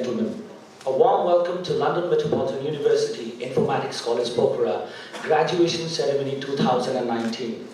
gentlemen, a warm welcome to London Metropolitan University Informatics College Pokhara Graduation Ceremony 2019.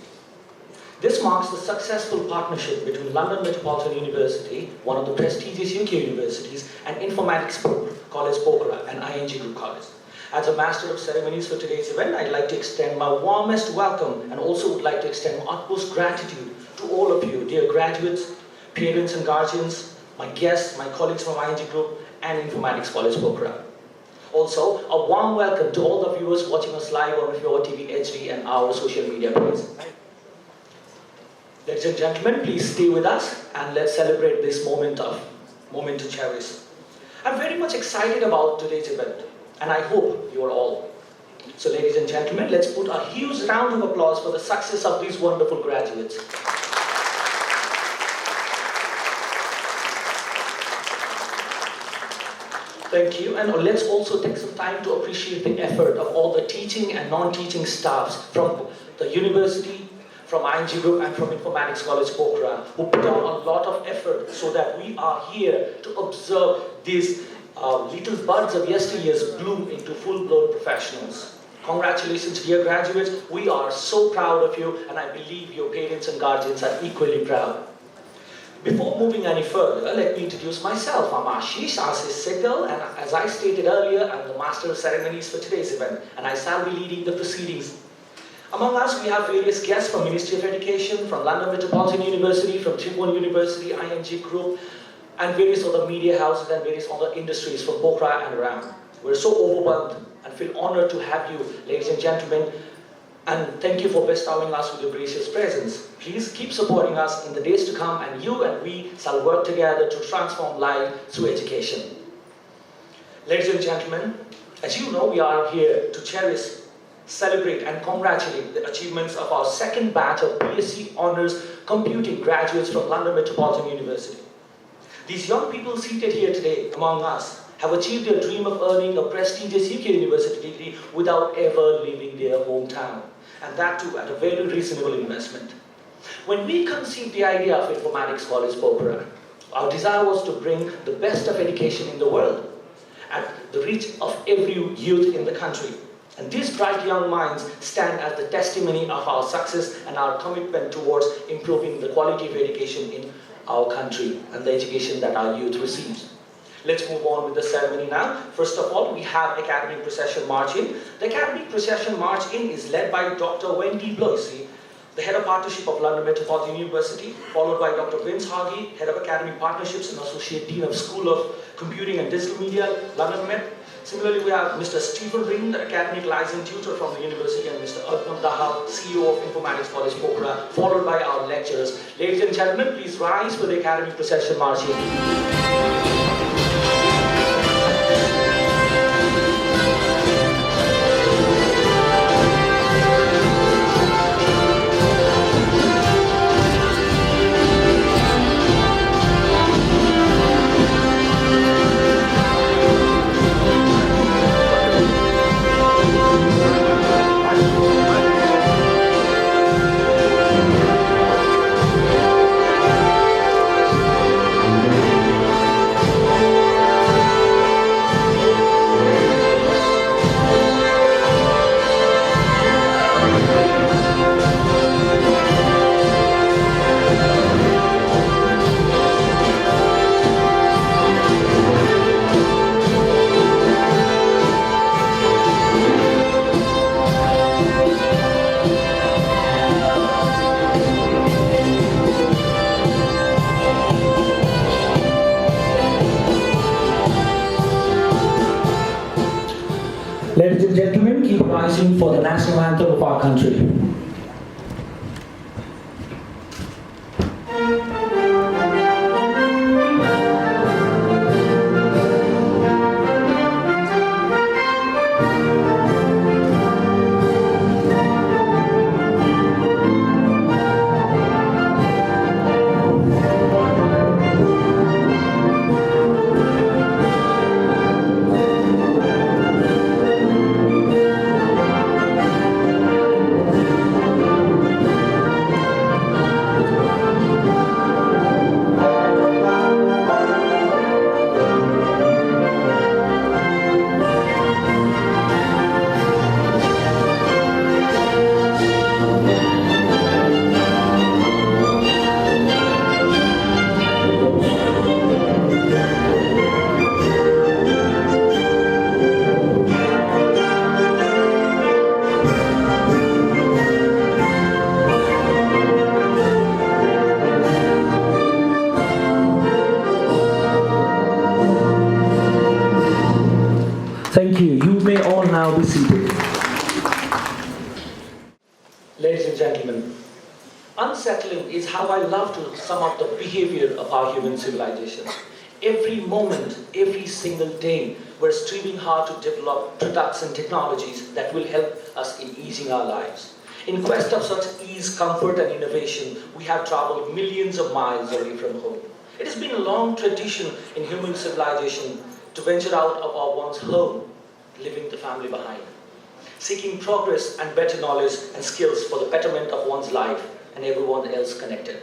This marks the successful partnership between London Metropolitan University, one of the prestigious UK universities, and Informatics College Pokhara and ING Group College. As a master of ceremonies for today's event, I'd like to extend my warmest welcome and also would like to extend my utmost gratitude to all of you, dear graduates, parents and guardians, my guests, my colleagues from ING Group and Informatics College Pokhara. Also, a warm welcome to all the viewers watching us live on Fewa TV HD and our social media pages. Ladies and gentlemen, please stay with us and let's celebrate this moment to cherish. I'm very much excited about today's event and I hope you are all. So ladies and gentlemen, let's put a huge round of applause for the success of these wonderful graduates. Thank you, and let's also take some time to appreciate the effort of all the teaching and non-teaching staffs from the university, from ING Group and from Informatics College Pokhara, who put on a lot of effort so that we are here to observe these little buds of yesteryears bloom into full-blown professionals. Congratulations, dear graduates. We are so proud of you, and I believe your parents and guardians are equally proud. Before moving any further, let me introduce myself. I'm Ashish Sehgal, and as I stated earlier, I'm the Master of Ceremonies for today's event, and I shall be leading the proceedings. Among us, we have various guests from Ministry of Education, from London Metropolitan University, from Tribune University, ING Group, and various other media houses and various other industries from Pokhara and around. We're so overwhelmed and feel honored to have you, ladies and gentlemen, and thank you for bestowing us with your gracious presence. Please keep supporting us in the days to come, and you and we shall work together to transform life through education. Ladies and gentlemen, as you know, we are here to cherish, celebrate and congratulate the achievements of our second batch of BSc Honours Computing graduates from London Metropolitan University. These young people seated here today among us have achieved their dream of earning a prestigious UK university degree without ever leaving their hometown, and that too at a very reasonable investment. When we conceived the idea of Informatics College Pokhara, our desire was to bring the best of education in the world at the reach of every youth in the country. And these bright young minds stand as the testimony of our success and our commitment towards improving the quality of education in our country and the education that our youth receives. Let's move on with the ceremony now. First of all, we have Academic Procession March-In. The Academic Procession March-In is led by Dr. Wendy Bloisy, the Head of Partnership of London Metropolitan University, followed by Dr. Vince Hagi, Head of Academic Partnerships and Associate Dean of School of Computing and Digital Media, London Met. Similarly, we have Mr. Stephen Ring, the Academic Liaison Tutor from the University, and Mr. Arnab Dahal, CEO of Informatics College Pokhara, followed by our lecturers. Ladies and gentlemen, please rise for the Academic Procession March-In. Ladies and gentlemen, keep rising for the national anthem of our country. gentlemen, unsettling is how I love to sum up the behavior of our human civilization. Every moment, every single day, we're striving hard to develop products and technologies that will help us in easing our lives. In quest of such ease, comfort, and innovation, we have traveled millions of miles away from home. It has been a long tradition in human civilization to venture out of our one's home, leaving the family behind, seeking progress and better knowledge and skills for the betterment of one's life and everyone else connected.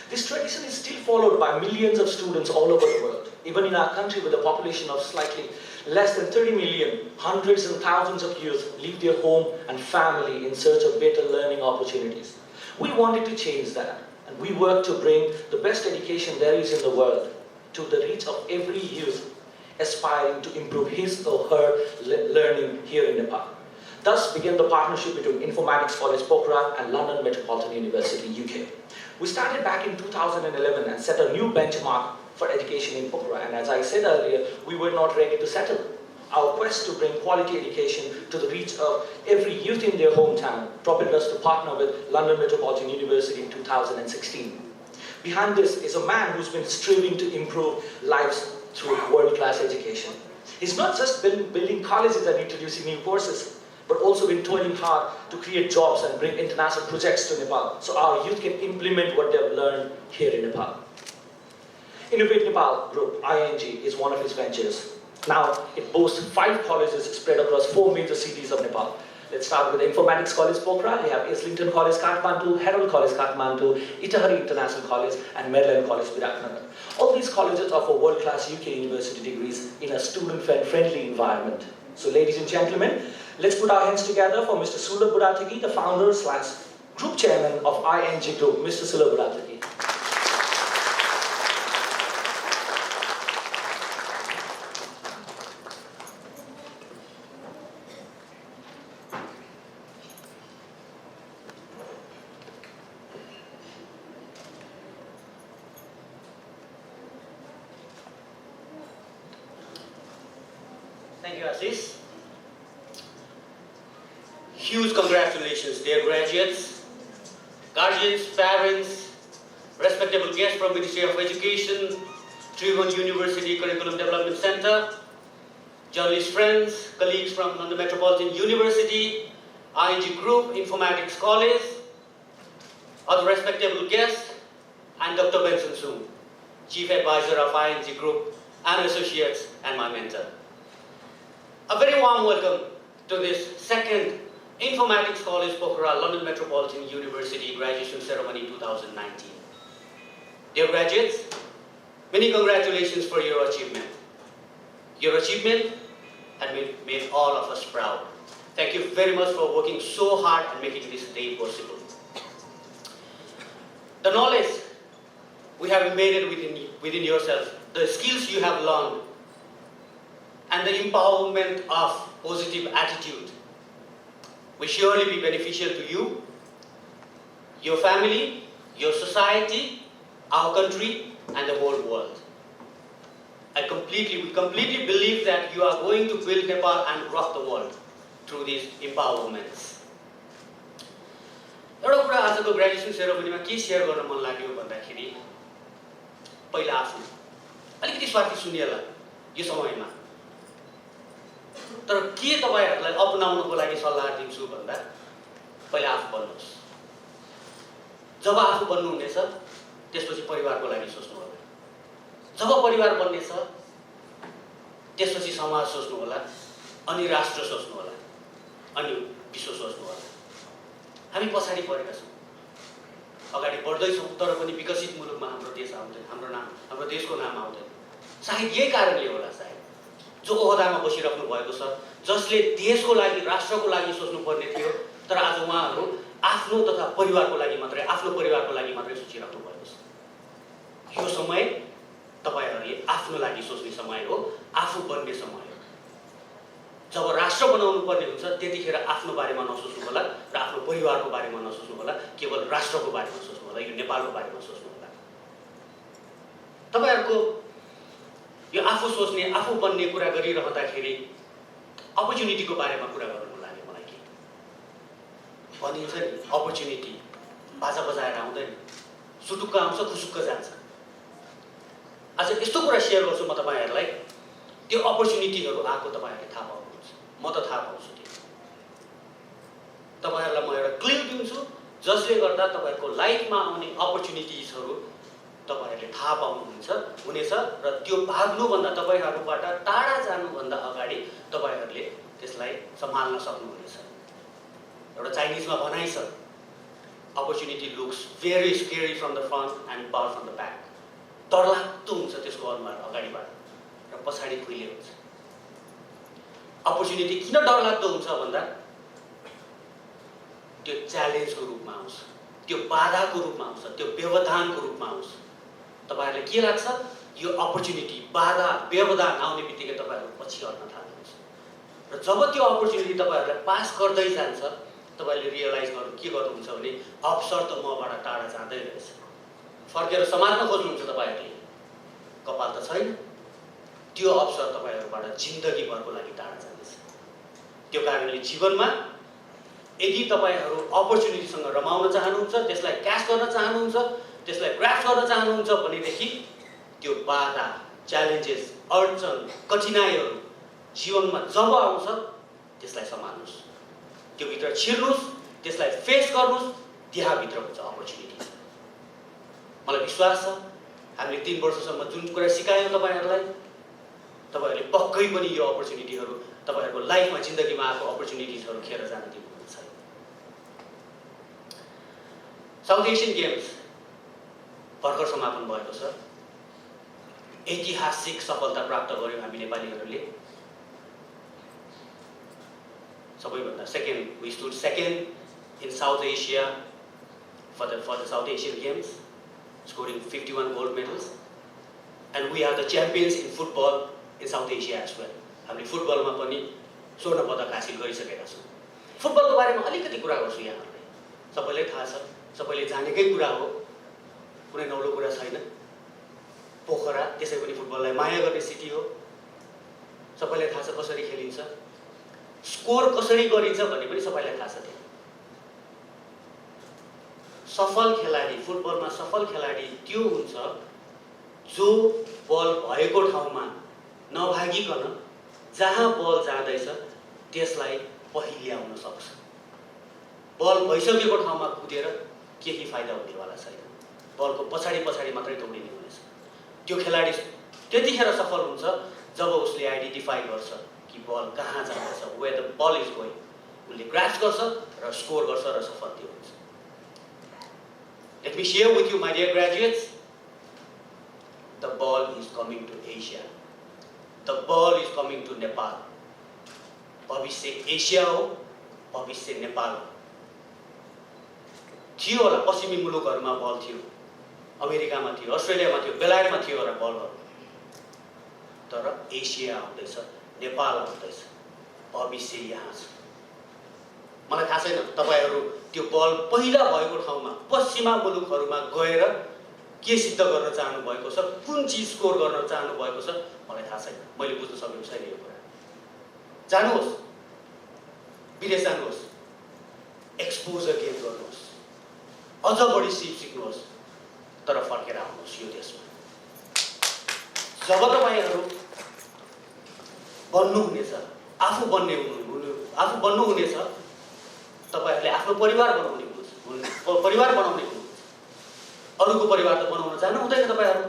This tradition is still followed by millions of students all over the world. Even in our country with a population of slightly less than 30 million, hundreds and thousands of youth leave their home and family in search of better learning opportunities. We wanted to change that, and we work to bring the best education there is in the world to the reach of every youth aspiring to improve his or her learning here in Nepal. Thus began the partnership between Informatics College Pokhara and London Metropolitan University, UK. We started back in 2011 and set a new benchmark for education in Pokhara, and as I said earlier, we were not ready to settle. Our quest to bring quality education to the reach of every youth in their hometown propelled us to partner with London Metropolitan University in 2016. Behind this is a man who's been striving to improve lives through world-class education. He's not just building colleges and introducing new courses, but also been toiling hard to create jobs and bring international projects to Nepal so our youth can implement what they've learned here in Nepal. Innovate Nepal Group, ING, is one of his ventures. Now, it boasts 5 colleges spread across 4 major cities of Nepal. Let's start with Informatics College Pokhara. We have Islington College Kathmandu, Herald College Kathmandu, Itahari International College, and Maryland College Viratnagar. All these colleges offer world-class UK university degrees in a student-friendly environment. So, ladies and gentlemen, let's put our hands together for Mr. Sula Buratagi, the founder/group chairman of ING Group, Mr. Sula Buratagi. Thank you, Ashish. Huge congratulations, dear graduates, guardians, parents, respectable guests from Ministry of Education, Trivandrum University Curriculum Development Center, journalist friends, colleagues from London Metropolitan University, ING Group, Informatics College, other respectable guests, and Dr. Benson Soong, Chief Advisor of ING Group and Associates and my mentor. A very warm welcome to this second Informatics College Pokhara London Metropolitan University Graduation Ceremony 2019. Dear graduates, many congratulations for your achievement. Your achievement had made all of us proud. Thank you very much for working so hard and making this day possible. The knowledge we have embedded within yourself, the skills you have learned, and the empowerment of positive attitude will surely be beneficial to you, your family, your society, our country, and the whole world. We completely believe that you are going to build Nepal and rock the world through these empowerments. एउटा कुरा आजको graduation सेरेमनीमा के share गर्न मन लाग्यो भन्दाखेरि पहिला आफू अलिकति स्वार्थी सुनिएला यो समयमा तर के तपाईहरुलाई अपनाउनको लागि सल्लाह दिन्छु भन्दा पहिला आफू बन्नुस् जब आफू बन्नु हुनेछ त्यसपछि परिवारको लागि सोच्नु होला जब परिवार बन्नेछ त्यसपछि समाज सोच्नु होला अनि राष्ट्र सोच्नु होला अनि विश्व सोच्नु होला हामी पछाडी परेका छौं अगाडि बढ्दै छौं तर पनि विकसित मुलुकमा हाम्रो देश आउँदैन हाम्रो देशको नाम आउँदैन सायद यही कारणले होला सायद जो ओहदामा बसिराख्नु भएको छ जसले देशको लागि राष्ट्रको लागि सोच्नु पर्ने थियो तर आज उहाँहरु आफ्नो तथा परिवारको लागि मात्रै आफ्नो परिवारको लागि मात्रै सोचिराख्नु भएको छ यो समय तपाईहरुले आफ्नो लागि सोच्ने समय हो आफू बन्ने समय हो जब राष्ट्र बनाउनु पर्ने हुन्छ त्यतिखेर आफ्नो बारेमा नसोच्नु होला र आफ्नो परिवारको बारेमा नसोच्नु होला केवल राष्ट्रको बारेमा सोच्नु होला यो नेपालको बारेमा सोच्नु होला तपाईहरुको यो आफू सोच्ने आफू बन्ने कुरा गरिरहँदाखेरि अपर्च्युनिटीको बारेमा कुरा गर्नु लाग्यो मलाई के भनिन्छ नि अपर्च्युनिटी बाजा बजाएर आउँदैन, सुटुक्क आउँछ खुसुक्क जान्छ। आज यस्तो कुरा सेयर गर्छु म तपाईँहरूलाई, त्यो अपर्च्युनिटीहरू आएको तपाईँहरूले थाहा पाउनुहुन्छ, म त थाहा पाउँछु। तपाईँहरूलाई म एउटा क्लु दिन्छु जसले गर्दा तपाईँहरूको लाइफमा आउने अपर्च्युनिटिजहरू तपाईँहरूले थाहा पाउनुहुन्छ हुनेछ र त्यो भाग्नुभन्दा तपाईँहरूबाट टाढा जानुभन्दा अगाडि तपाईँहरूले त्यसलाई सम्हाल्न सक्नुहुनेछ। एउटा चाइनिजमा भनाइ छ, opportunity looks very scary from the front end power from the back. डरलाग्दो हुन्छ त्यसको अनुहार अगाडिबाट र पछाडि खुइले हुन्छ। अपर्च्युनिटी किन डरलाग्दो हुन्छ भन्दा त्यो च्यालेन्जको रूपमा आउँछ, त्यो बाधाको रूपमा आउँछ, त्यो व्यवधानको रूपमा आउँछ। तपाईँहरूलाई के लाग्छ? यो अपर्च्युनिटी, बाधा, व्यवधान आउने बित्तिकै तपाईँहरू पछि हट्न थाल्नुहुन्छ र जब त्यो अपर्च्युनिटी तपाईँहरूलाई पास गर्दै जान्छ तपाईँले रियलाइज के गर्नुहुन्छ भने अवसर त मबाट टाढा जाँदै रहेछ। फर्केर समात्न खोज्नुहुन्छ तपाईँहरूले, कपाल त छैन। त्यो अवसर तपाईँहरूबाट जिन्दगीभरको लागि टाढा जाँदैछ। त्यो कारणले जीवनमा यदि तपाईँहरू अपर्च्युनिटीसँग रमाउन चाहनुहुन्छ, त्यसलाई क्याच गर्न चाहनुहुन्छ, त्यसलाई ग्रास्प गर्न चाहनुहुन्छ भनेदेखि त्यो बाधा, च्यालेन्जेस, अडचन, कठिनाइहरू जीवनमा जब आउँछ त्यसलाई सम्हाल्नुहोस्, त्यो भित्र छिर्नुहोस्, त्यसलाई फेस गर्नुहोस्। त्यहाँभित्र हुन्छ अपर्च्युनिटी। मलाई विश्वास छ हामीले 3 वर्षसम्म जुन कुरा सिकायौँ तपाईँहरूलाई, तपाईँहरूले पक्कै पनि यो अपर्च्युनिटीहरू तपाईँहरूको लाइफमा, जिन्दगीमा आएको अपर्च्युनिटिजहरू खेर जान दिनुहुन्छ। साउथ एसियन गेम्स भर्खर समापन भएको छ। ऐतिहासिक सफलता प्राप्त गर्यौँ हामी नेपालीहरूले। सबैभन्दा second, we stood second in South Asia for the South Asian Games, scoring 51 gold medals, and we are the champions in football in South Asia as well. हामीले फुटबलमा पनि स्वर्ण पदक हासिल गरिसकेका छौँ। फुटबलको बारेमा अलिकति कुरा गर्छु यहाँहरूलाई। सबैलाई थाहा छ, सबैले जानेकै कुरा हो, कुनै नौलो कुरा छैन। पोखरा त्यसै पनि फुटबललाई माया गर्ने सिटी हो। सबैलाई थाहा छ कसरी खेलिन्छ, स्कोर कसरी गरिन्छ भन्ने पनि सबैलाई थाहा छ। सफल खेलाडी, फुटबलमा सफल खेलाडी त्यो हुन्छ जो बल भएको ठाउँमा नभागिकन जहाँ बल जाँदैछ त्यसलाई पहिल्याउन सक्छ। बल भइसकेको ठाउँमा कुदेर केही फाइदा हुनेवाला छैन, बलको पछाडि पछाडि मात्रै दौडिने हुनेछ। त्यो खेलाडी त्यतिखेर सफल हुन्छ जब उसले आइडेन्टिफाई गर्छ कि बल कहाँ जाँदैछ, वेयर द बल इज गोइङ। उसले ग्रास्प गर्छ र स्कोर गर्छ र सफल त्यो हुन्छ। Let me share with you, my dear graduates, the ball is coming to Asia. The ball is coming to Nepal. भविष्य एसिया हो, भविष्य नेपाल हो। थियो होला पश्चिमी मुलुकहरूमा बल थियो, अमेरिकामा थियो, अस्ट्रेलियामा थियो, बेलायतमा थियो होला बलहरू, तर एसिया आउँदैछ, नेपाल आउँदैछ, भविष्य यहाँ छ। मलाई थाहा छैन तपाईँहरू त्यो बल पहिला भएको ठाउँमा पश्चिमा मुलुकहरूमा गएर के सिद्ध गर्न चाहनु भएको छ, कुन चिज स्कोर गर्न चाहनु भएको छ, मलाई थाहा छैन। मैले बुझ्न सकेको छैन यो कुरा। जानुहोस्, विदेश जानुहोस्, एक्सपोजर गेन गर्नुहोस्, अझ बढी सिक्नुहोस्, तर फर्केर आउनुहोस् यो देशमा। जब तपाईँहरू बन्नुहुनेछ, आफू बन्नुहुनेछ, तपाईहरुले आफ्नो परिवार बनाउने हुनुहुन्छ। अरूको परिवार त बनाउन चाहनु हुँदैन तपाईहरु।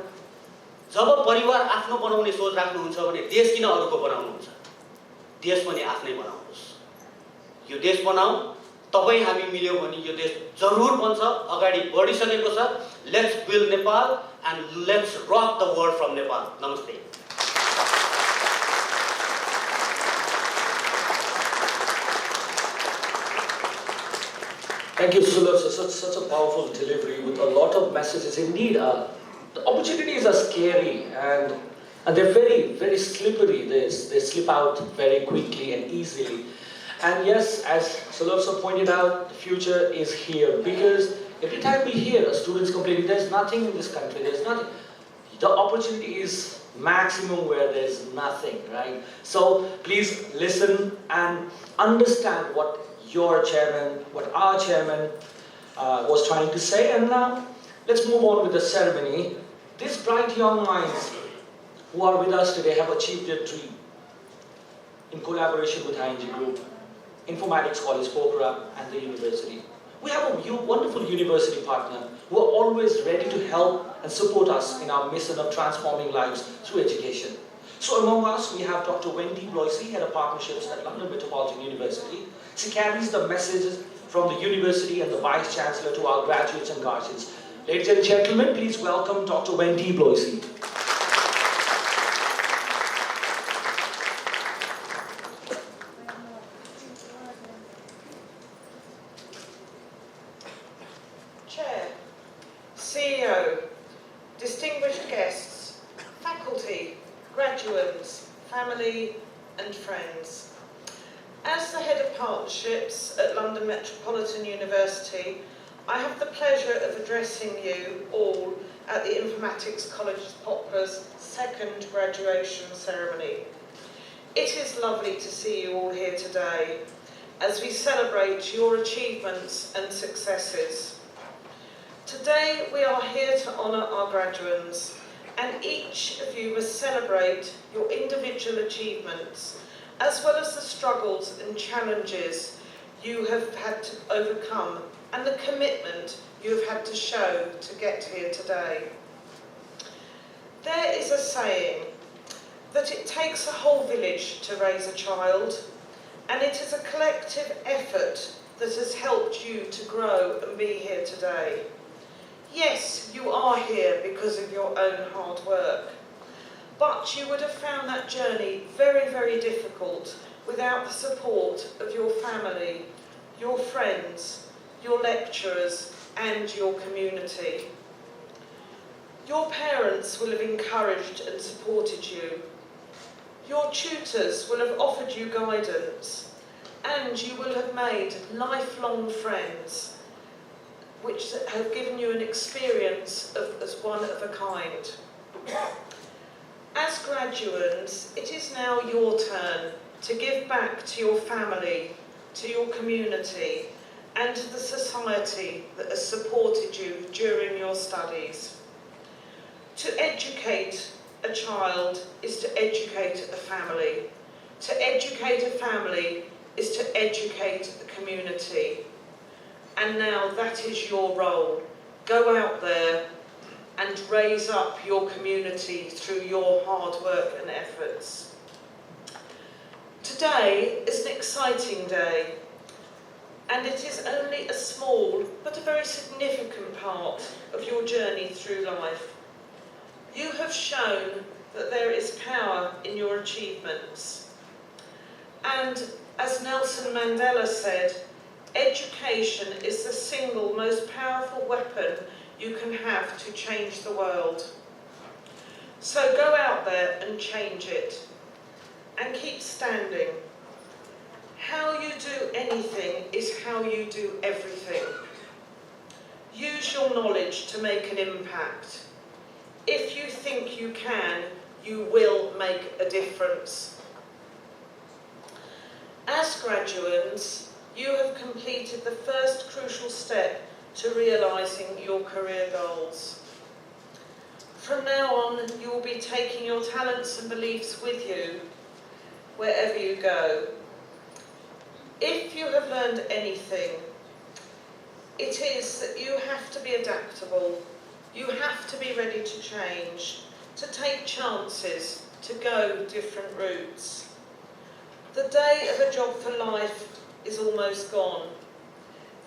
जब परिवार आफ्नो बनाउने सोच राख्नुहुन्छ भने देश किन अरूको बनाउनुहुन्छ? देश पनि आफ्नै बनाउनुहोस्। यो देश बनाऊ, तपाई हामी मिल्यौ भने यो देश जरुर बन्छ, अगाडि बढिसकेको छ। Let's build Nepal and let's रक द वर्ल्ड फ्रम नेपाल। नमस्ते। Thank you, Sulabh. Such a powerful delivery with a lot of messages. Indeed, the opportunities are scary and they're very, very slippery. They slip out very quickly and easily. And yes, as Sulabh pointed out, the future is here because every time we hear students complaining, there's nothing in this country, there's nothing. The opportunity is maximum where there's nothing, right? So please listen and understand what your chairman, what our chairman, was trying to say. And now, let's move on with the ceremony. These bright young minds who are with us today have achieved their dream in collaboration with ING Group, Informatics College Pokhara, and the university. We have a wonderful university partner who are always ready to help and support us in our mission of transforming lives through education. So among us, we have Dr. Wendy Bloise, Head of Partnerships at London Metropolitan University. She carries the messages from the university and the Vice Chancellor to our graduates and guardians. Ladies and gentlemen, please welcome Dr. Wendy Bloise. Chair, CEO, distinguished guests, faculty, graduates, family and friends. As the Head of Partnerships at London Metropolitan University, I have the pleasure of addressing you all at the Informatics College Pokhara's second graduation ceremony. It is lovely to see you all here today as we celebrate your achievements and successes. Today we are here to honour our graduates, and each of you must celebrate your individual achievements as well as the struggles and challenges you have had to overcome and the commitment you have had to show to get here today. There is a saying that it takes a whole village to raise a child, and it is a collective effort that has helped you to grow and be here today. Yes, you are here because of your own hard work, but you would have found that journey very, very difficult without the support of your family, your friends, your lecturers, and your community. Your parents will have encouraged and supported you. Your tutors will have offered you guidance, and you will have made lifelong friends which have given you an experience as one of a kind. As graduates, it is now your turn to give back to your family, to your community, and to the society that has supported you during your studies. To educate a child is to educate a family. To educate a family is to educate a community. And now that is your role. Go out there and raise up your community through your hard work and efforts. Today is an exciting day, and it is only a small but a very significant part of your journey through life. You have shown that there is power in your achievements. And as Nelson Mandela said, education is the single most powerful weapon you can have to change the world. So go out there and change it, and keep standing. How you do anything is how you do everything. Use your knowledge to make an impact. If you think you can, you will make a difference. As graduates, you have completed the first crucial step to realising your career goals. From now on, you will be taking your talents and beliefs with you wherever you go. If you have learned anything, it is that you have to be adaptable. You have to be ready to change, to take chances, to go different routes. The day of a job for life is almost gone.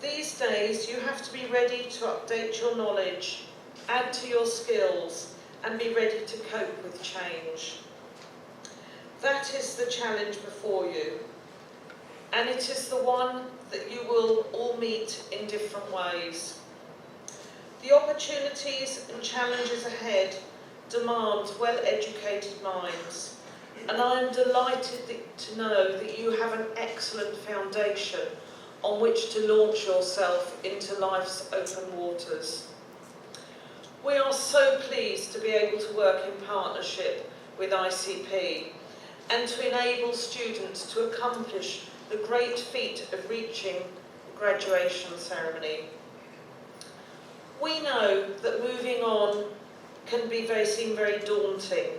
These days you have to be ready to update your knowledge, add to your skills, and be ready to cope with change. That is the challenge before you, and it is the one that you will all meet in different ways. The opportunities and challenges ahead demand well-educated minds, and I am delighted to know that you have an excellent foundation on which to launch yourself into life's open waters. We are so pleased to be able to work in partnership with ICP and to enable students to accomplish the great feat of reaching the graduation ceremony. We know that moving on can seem very daunting,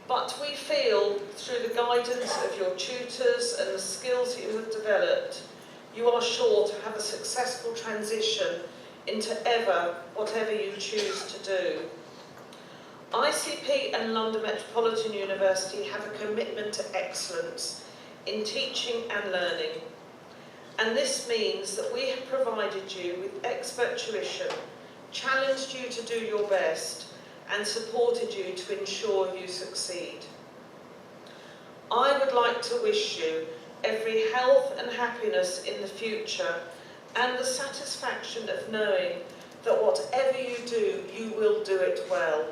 but we feel through the guidance of your tutors and the skills you have developed, you are sure to have a successful transition into whatever you choose to do. ICP and London Metropolitan University have a commitment to excellence in teaching and learning. And this means that we have provided you with expert tuition, challenged you to do your best, and supported you to ensure you succeed. I would like to wish you every health and happiness in the future, and the satisfaction of knowing that whatever you do, you will do it well.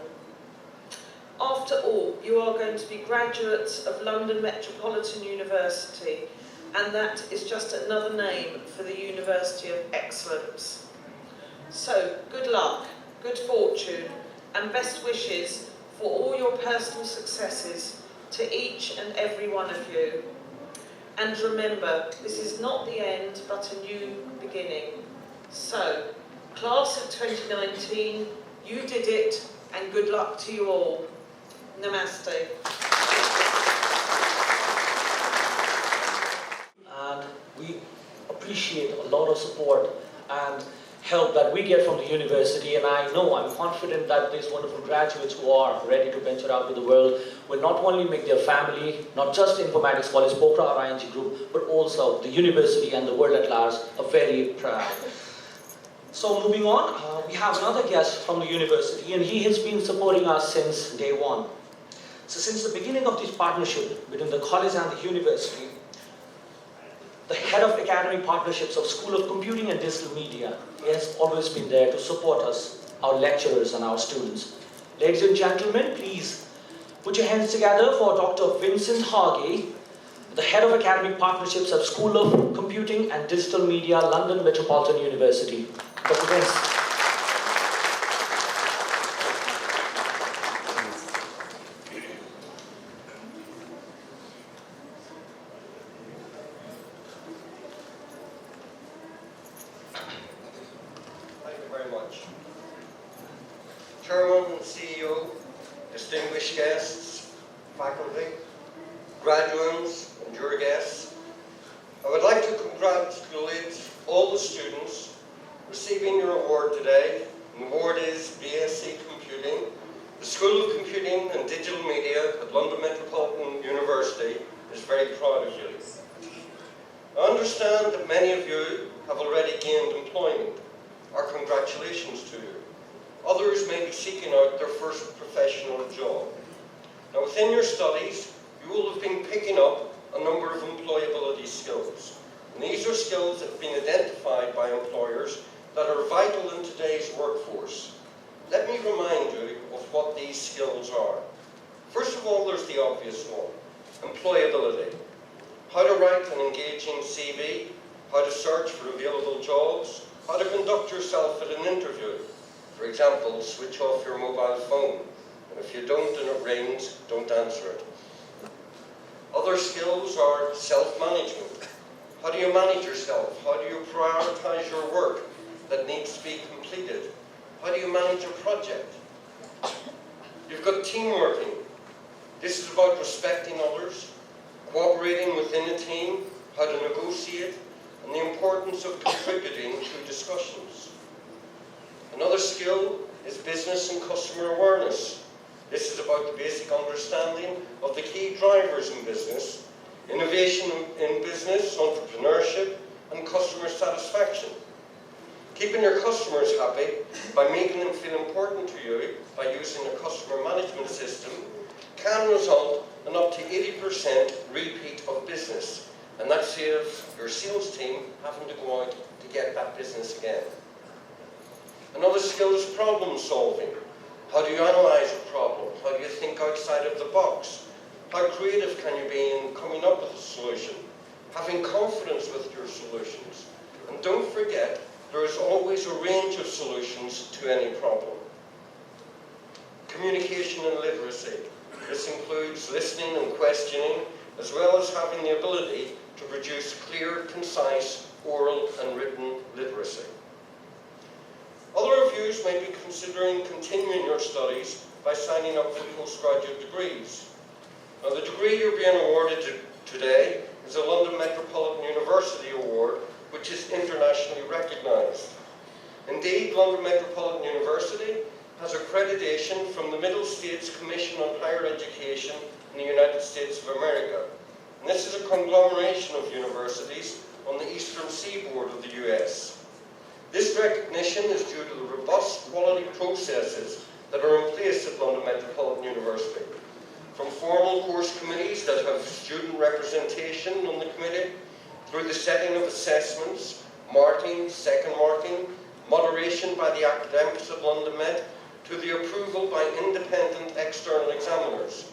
After all, you are going to be graduates of London Metropolitan University, and that is just another name for the University of Excellence. So, good luck, good fortune, and best wishes for all your personal successes to each and every one of you. And remember, this is not the end, but a new beginning. So, class of 2019, you did it, and good luck to you all. Namaste. And we appreciate a lot of support and help that we get from the university, and I'm confident that these wonderful graduates who are ready to venture out to the world will not only make their family, not just Informatics College, Pokhara or ING Group, but also the university and the world at large are very proud. So moving on, we have another guest from the university, and he has been supporting us since day one. So since the beginning of this partnership between the college and the university, the head of academic partnerships of School of Computing and Digital Media has always been there to support us, our lecturers and our students. Ladies and gentlemen, please put your hands together for Dr. Vincent Hage, the head of academic partnerships of School of Computing and Digital Media, London Metropolitan University. Dr. Vince. Chairman and CEO, distinguished guests, faculty, graduates and your guests, I would like to congratulate all the students receiving your award today. And the award is BSc Computing. The School of Computing and Digital Media at London Metropolitan University is very proud of you. I understand that many of you have already gained employment. Our congratulations to you. Others may be seeking out their first professional job. Now, within your studies, you will have been picking up a number of employability skills. And these are skills that have been identified by employers that are vital in today's workforce. Let me remind you of what these skills are. First of all, there's the obvious one, employability. How to write an engaging CV, how to search for available jobs, how to conduct yourself at an interview. For example, switch off your mobile phone, and if you don't and it rings, don't answer it. Other skills are self-management. How do you manage yourself? How do you prioritize your work that needs to be completed? How do you manage a project? You've got teamworking. This is about respecting others, cooperating within a team, how to negotiate, and the importance of contributing to discussions. Another skill is business and customer awareness. This is about the basic understanding of the key drivers in business, innovation in business, entrepreneurship, and customer satisfaction. Keeping your customers happy by making them feel important to you by using a customer management system can result in up to 80% repeat of business, and that saves your sales team having to go out to get that business again. Another skill is problem solving. How do you analyze a problem? How do you think outside of the box? How creative can you be in coming up with a solution? Having confidence with your solutions. And don't forget, there is always a range of solutions to any problem. Communication and literacy. This includes listening and questioning, as well as having the ability to produce clear, concise, oral and written literacy. Other others may be considering continuing your studies by signing up for postgraduate degrees. Now, the degree you're being awarded today is a London Metropolitan University Award, which is internationally recognised. Indeed, London Metropolitan University has accreditation from the Middle States Commission on Higher Education in the United States of America. And this is a conglomeration of universities on the eastern seaboard of the US. This recognition is due to the robust quality processes that are in place at London Metropolitan University. From formal course committees that have student representation on the committee, through the setting of assessments, marking, second marking, moderation by the academics of London Met, to the approval by independent external examiners.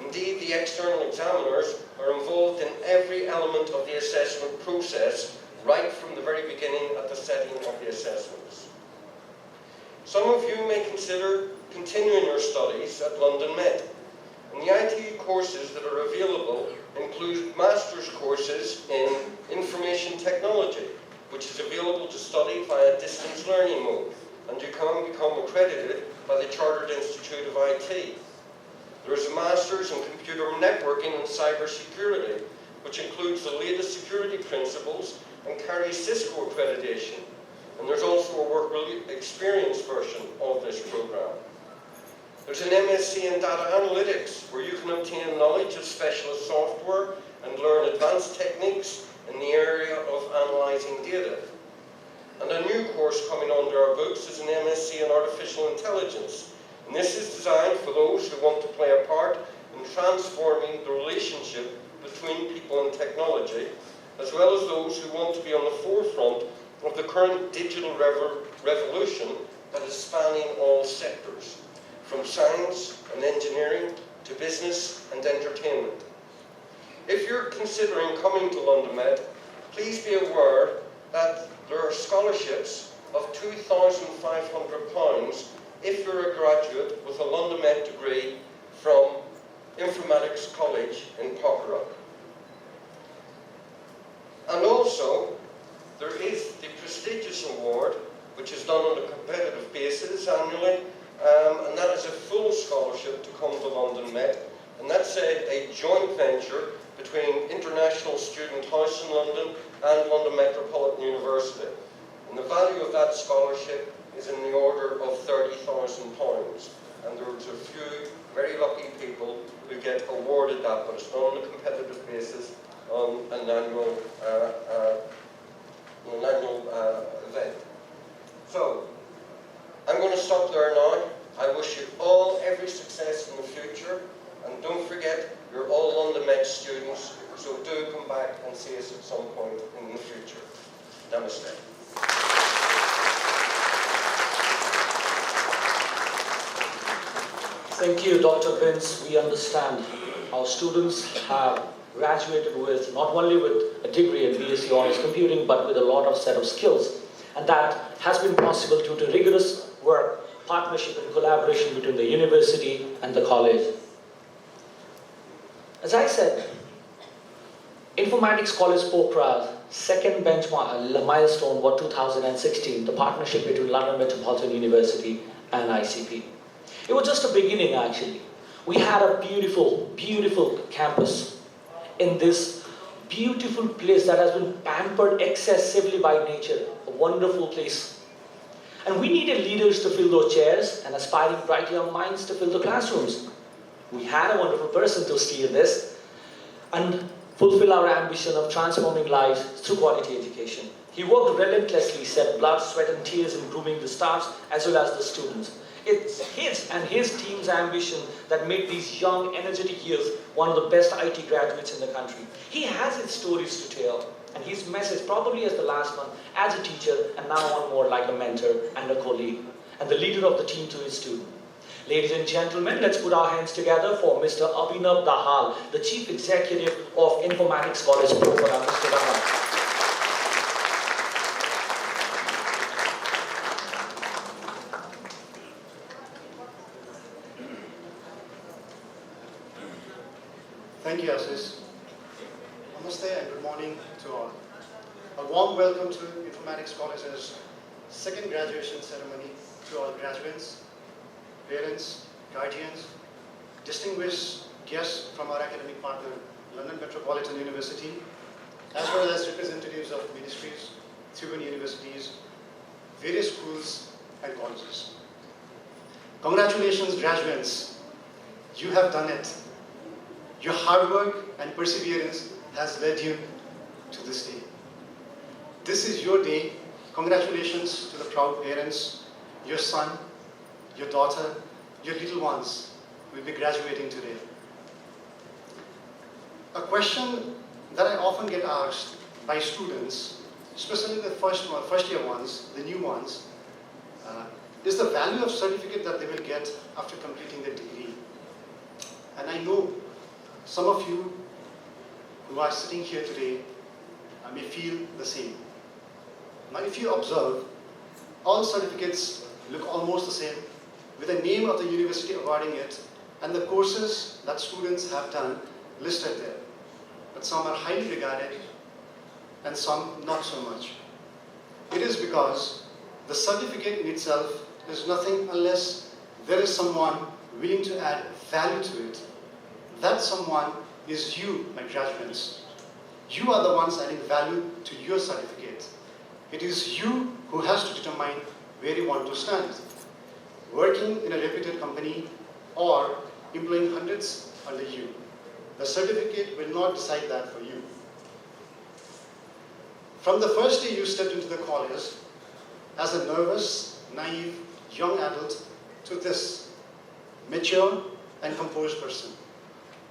Indeed, the external examiners are involved in every element of the assessment process, right from the very beginning at the setting of the assessments. Some of you may consider continuing your studies at London Met, and the IT courses that are available include master's courses in information technology, which is available to study via distance learning mode, and you can become accredited by the Chartered Institute of IT. There is a master's in computer networking and cyber security, which includes the latest security principles and carries Cisco accreditation. And there's also a work experience version of this program. There's an Msc in Data Analytics, where you can obtain knowledge of specialist software and learn advanced techniques in the area of analysing data. And a new course coming onto our books is an Msc in Artificial Intelligence. And this is designed for those who want to play a part in transforming the relationship between people and technology, as well as those who want to be on the forefront of the current digital revolution that is spanning all sectors, from science and engineering to business and entertainment. If you're considering coming to London Met, please be aware that there are scholarships of £2,500 if you're a graduate with a London Met degree from Informatics College in Pokhara. And also, there is the prestigious award, which is done on a competitive basis annually, and that is a full scholarship to come to London Met, and that's a joint venture between International Student House in London and London Metropolitan University. And the value of that scholarship is in the order of £30,000. And there's a few very lucky people who get awarded that, but it's done on a competitive basis on an annual event. So, I'm going to stop there now. I wish you all every success in the future, and don't forget, you're all London Met students, so do come back and see us at some point in the future. Namaste. Thank you, Dr. Vince. We understand our students have graduated with not only with a degree in BSc Honors Computing, but with a lot of set of skills. And that has been possible due to rigorous work, partnership and collaboration between the university and the college. As I said, Informatics College Pokhara's second benchmark milestone was 2016, the partnership between London Metropolitan University and ICP. It was just a beginning, actually. We had a beautiful, beautiful campus in this beautiful place that has been pampered excessively by nature, a wonderful place. And we needed leaders to fill those chairs and aspiring bright young minds to fill the classrooms. We had a wonderful person to steer this and fulfill our ambition of transforming lives through quality education. He worked relentlessly, shed blood, sweat and tears in grooming the staffs as well as the students. It's his and his team's ambition that made these young, energetic youth one of the best IT graduates in the country. He has his stories to tell, and his message, probably as the last one, as a teacher, and now one more like a mentor and a colleague, and the leader of the team to his student. Ladies and gentlemen, let's put our hands together for Mr. Abhinav Dahal, the Chief Executive of Informatics College Pokhara. Mr. Dahal. Thank you, Assis. Namaste and good morning to all. A warm welcome to Informatics College's second graduation ceremony to all graduates, parents, guardians, distinguished guests from our academic partner, London Metropolitan University, as well as representatives of ministries, Cuban universities, various schools and colleges. Congratulations, graduates. You have done it. Your hard work and perseverance has led you to this day. This is your day. Congratulations to the proud parents, your son, your daughter, your little ones will be graduating today. A question that I often get asked by students, especially the first year ones, the new ones, is the value of certificate that they will get after completing their degree. And I know some of you who are sitting here today may feel the same. Now, if you observe, all certificates look almost the same, with the name of the university awarding it and the courses that students have done listed there. But some are highly regarded and some not so much. It is because the certificate in itself is nothing unless there is someone willing to add value to it. That someone is you, my graduates. You are the ones adding value to your certificate. It is you who has to determine where you want to stand. Working in a reputed company or employing hundreds under you. The certificate will not decide that for you. From the first day you stepped into the college, as a nervous, naive, young adult, to this mature and composed person,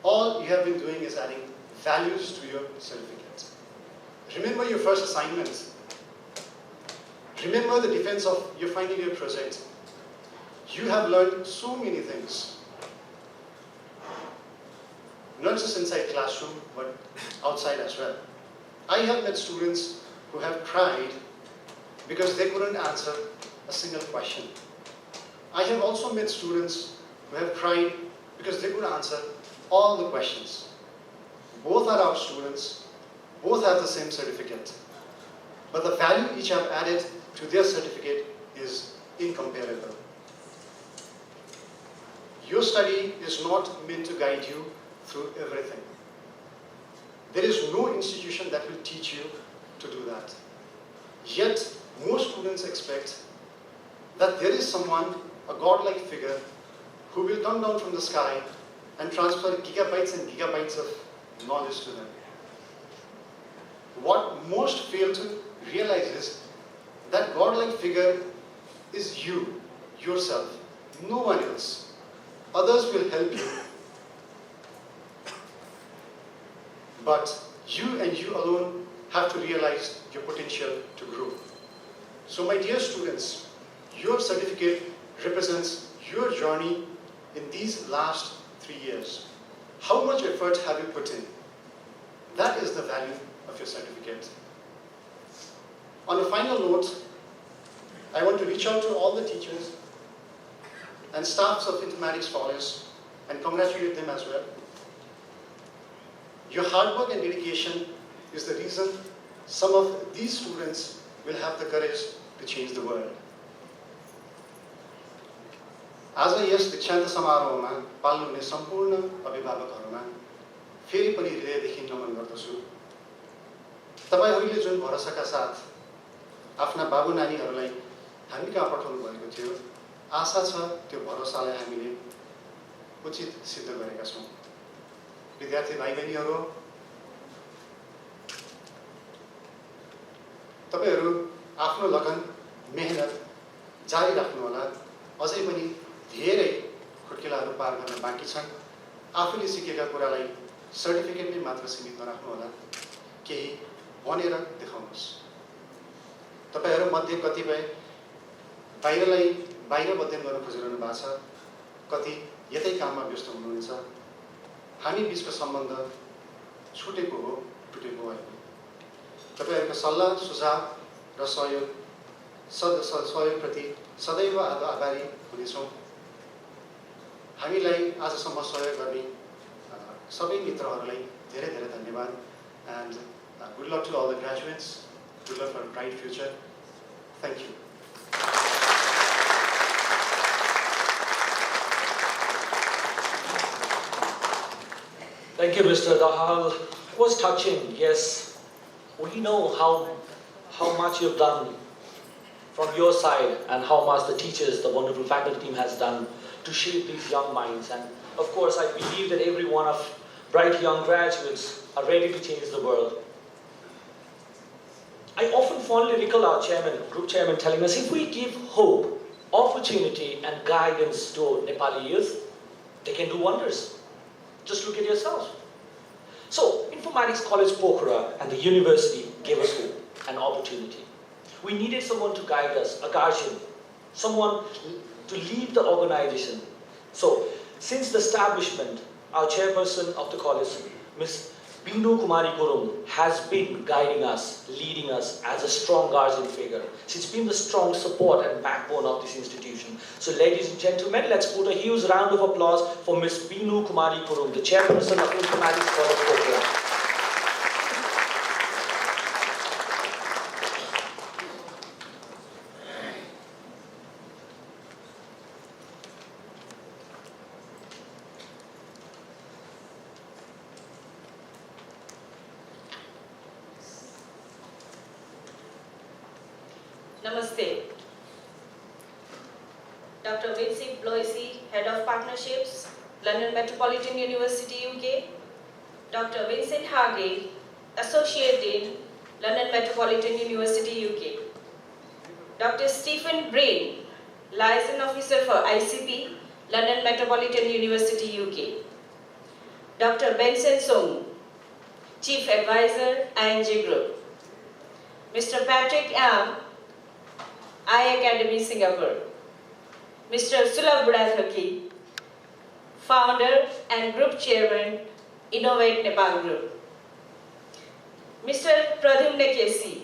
all you have been doing is adding values to your certificate. Remember your first assignment. Remember the defense of your final year project. You have learned so many things. Not just inside classroom, but outside as well. I have met students who have cried because they couldn't answer a single question. I have also met students who have cried because they could answer all the questions. Both are our students, both have the same certificate. But the value each have added to their certificate is incomparable. Your study is not meant to guide you through everything. There is no institution that will teach you to do that. Yet, most students expect that there is someone, a godlike figure, who will come down from the sky and transfer gigabytes and gigabytes of knowledge to them. What most fail to realize is that godlike figure is you, yourself, no one else. Others will help you, but you and you alone have to realize your potential to grow. So my dear students, your certificate represents your journey in these last 3 years. How much effort have you put in? That is the value of your certificate. On a final note, I want to reach out to all the teachers and staffs of Informatics College and congratulate them as well. Your hard work and dedication is the reason some of these students will have the courage to change the world. आज yes दीक्षान्त समारोहमा पाल्नु हुने सम्पूर्ण अभिभावकहरूमा फेरि पनि हृदयदेखि नमन गर्दछु। तपाईहरूले जुन भरोसाका साथ आफ्ना बाबु नानीहरूलाई हामी कहाँ पठाउनु भएको थियो, आशा छ त्यो भरोसालाई हामीले उचित सिद्ध गरेका छौँ। विद्यार्थी भाइ बहिनीहरू, तपाईहरू आफ्नो लगन मेहनत जारी राख्नुहोला। अझै पनि धेरै खुट्किलाहरू पार गर्न बाँकी छन्। आफूले सिकेका कुरालाई सर्टिफिकेटमै मात्र सीमित नराख्नुहोला, केही बनेर देखाउनुहोस्। तपाईहरू मध्ये कतिपय बाहिर अध्ययन गर्न खोजिरहनु भएको छ, कति यतै काममा व्यस्त हुनुहुन्छ। हामी बीचको सम्बन्ध छुटेको हो, टुटेको होइन। तपाईहरूको सल्लाह सुझाव र सहयोगप्रति सदैव आभारी हुनेछौँ। हामीलाई आजसम्म सहयोग गर्ने सबै मित्रहरूलाई धेरै धेरै धन्यवाद। And good luck to all the graduates. Good luck for a bright future. Thank you. Thank you, Mr. Dahal. It was touching, yes. We know how much you've done from your side and how much the teachers, the wonderful faculty team has done to shape these young minds. And of course, I believe that every one of bright young graduates are ready to change the world. I often fondly recall our chairman, group chairman, telling us if we give hope, opportunity and guidance to Nepali youth, they can do wonders. Just look at yourself. So, Informatics College Pokhara and the university gave us hope and opportunity. We needed someone to guide us, a guardian, someone to lead the organization. So, since the establishment, our chairperson of the college, Ms. Binu Kumari Gurung, has been guiding us, leading us as a strong guardian figure. She's been the strong support and backbone of this institution. So ladies and gentlemen, let's put a huge round of applause for Ms. Binu Kumari Gurung, the chairperson of Informatics College Pokhara. Namaste. Dr. Vincent Bloisi, Head of Partnerships, London Metropolitan University, UK. Dr. Vincent Hargreave, Associate Dean, London Metropolitan University, UK. Dr. Stephen Brain, Liaison Officer for ICP, London Metropolitan University, UK. Dr. Benson Song, Chief Advisor, ING Group. Mr. Patrick Am, iAcademy Singapore. Mr. Sulabh Budathaki, Founder and Group Chairman, Innovate Nepal Group. Mr. Pradhumna Kesi,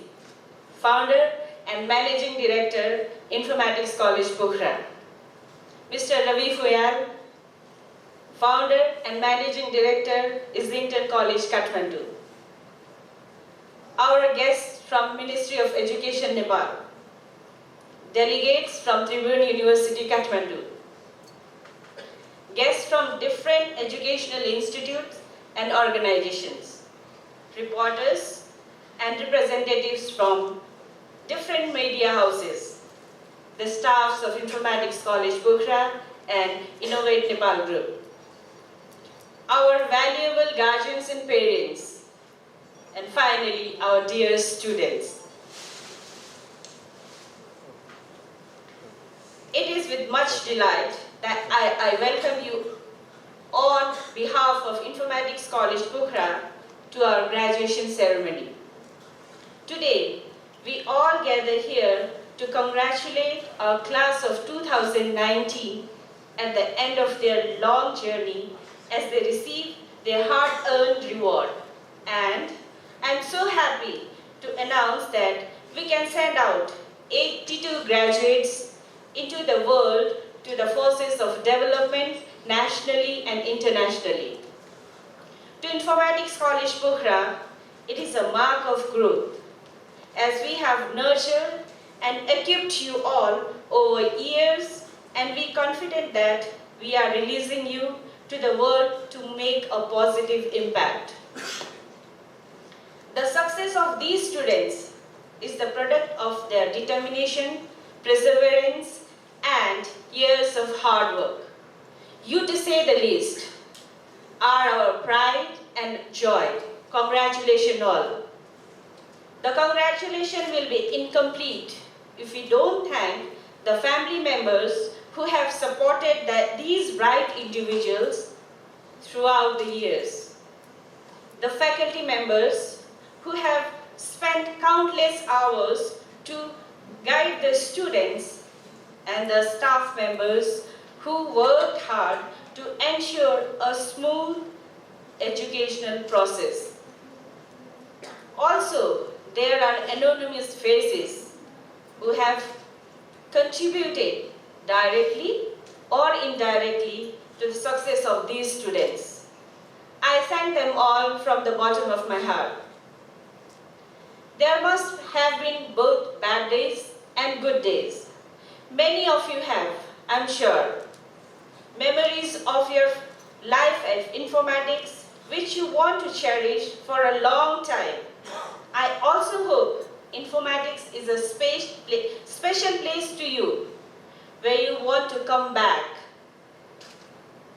Founder and Managing Director, Informatics College Pokhara. Mr. Ravi Fuyal, Founder and Managing Director, Islington College, Kathmandu. Our guests from Ministry of Education, Nepal. Delegates from Tribhuvan University, Kathmandu. Guests from different educational institutes and organizations. Reporters and representatives from different media houses. The staffs of Informatics College Pokhara and Innovate Nepal Group. Our valuable guardians and parents. And finally, our dear students. It is with much delight that I welcome you on behalf of Informatics College Pokhara to our graduation ceremony. Today, we all gather here to congratulate our class of 2019 at the end of their long journey as they receive their hard-earned reward. And I'm so happy to announce that we can send out 82 graduates into the world to the forces of development nationally and internationally. To Informatics College Pokhara, it is a mark of growth as we have nurtured and equipped you all over years, and we are confident that we are releasing you to the world to make a positive impact. The success of these students is the product of their determination, perseverance, and years of hard work. You, to say the least, are our pride and joy. Congratulations all. The congratulations will be incomplete if we don't thank the family members who have supported these bright individuals throughout the years. The faculty members who have spent countless hours to guide the students, and the staff members who worked hard to ensure a smooth educational process. Also, there are anonymous faces who have contributed directly or indirectly to the success of these students. I thank them all from the bottom of my heart. There must have been both bad days and good days. Many of you have, I'm sure, memories of your life at informatics which you want to cherish for a long time. I also hope informatics is a special place to you, where you want to come back,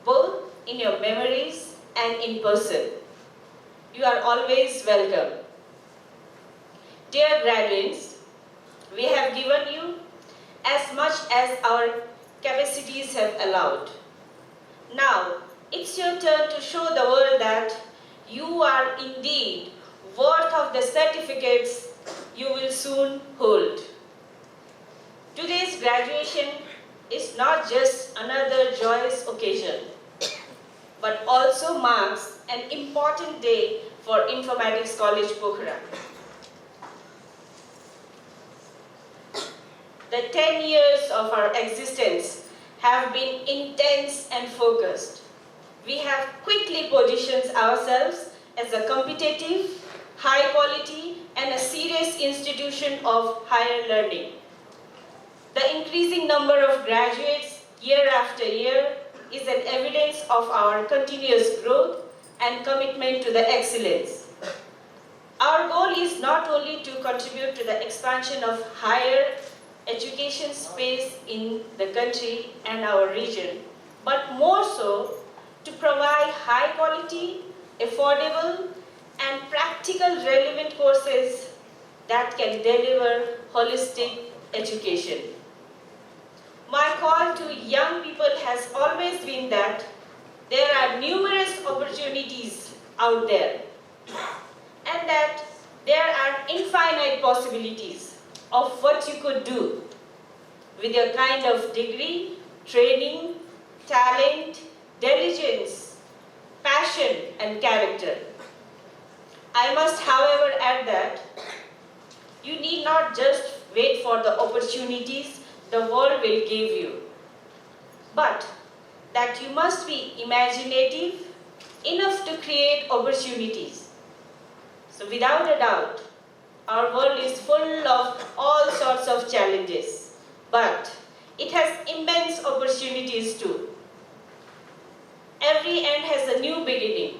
both in your memories and in person. You are always welcome. Dear graduates, we have given you as much as our capacities have allowed. Now, it's your turn to show the world that you are indeed worth of the certificates you will soon hold. Today's graduation is not just another joyous occasion, but also marks an important day for Informatics College Pokhara. The 10 years of our existence have been intense and focused. We have quickly positioned ourselves as a competitive, high quality, and a serious institution of higher learning. The increasing number of graduates year after year is an evidence of our continuous growth and commitment to the excellence. Our goal is not only to contribute to the expansion of higher education space in the country and our region, but more so to provide high quality, affordable, and practical relevant courses that can deliver holistic education. My call to young people has always been that there are numerous opportunities out there and that there are infinite possibilities of what you could do with your kind of degree, training, talent, diligence, passion, and character. I must, however, add that you need not just wait for the opportunities the world will give you, but that you must be imaginative enough to create opportunities. So without a doubt, our world is full of all sorts of challenges, but it has immense opportunities too. Every end has a new beginning.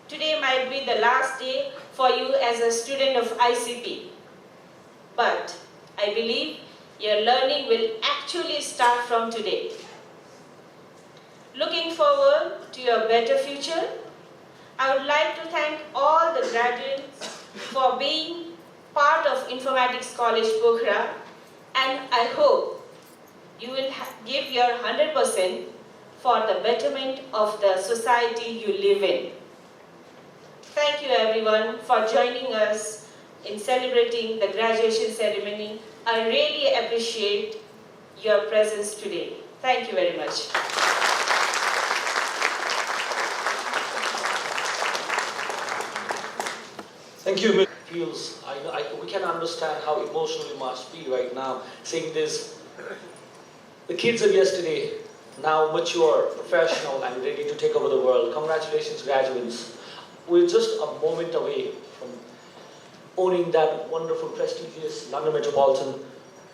Today might be the last day for you as a student of ICP, but I believe your learning will actually start from today. Looking forward to your better future, I would like to thank all the graduates for being part of Informatics College Pokhara, and I hope you will give your 100% for the betterment of the society you live in. Thank you everyone for joining us in celebrating the graduation ceremony. I really appreciate your presence today. Thank you very much. Thank you. We can understand how emotional you must be right now seeing this. The kids of yesterday, now mature, professional, and ready to take over the world. Congratulations, graduates. We're just a moment away from owning that wonderful, prestigious London Metropolitan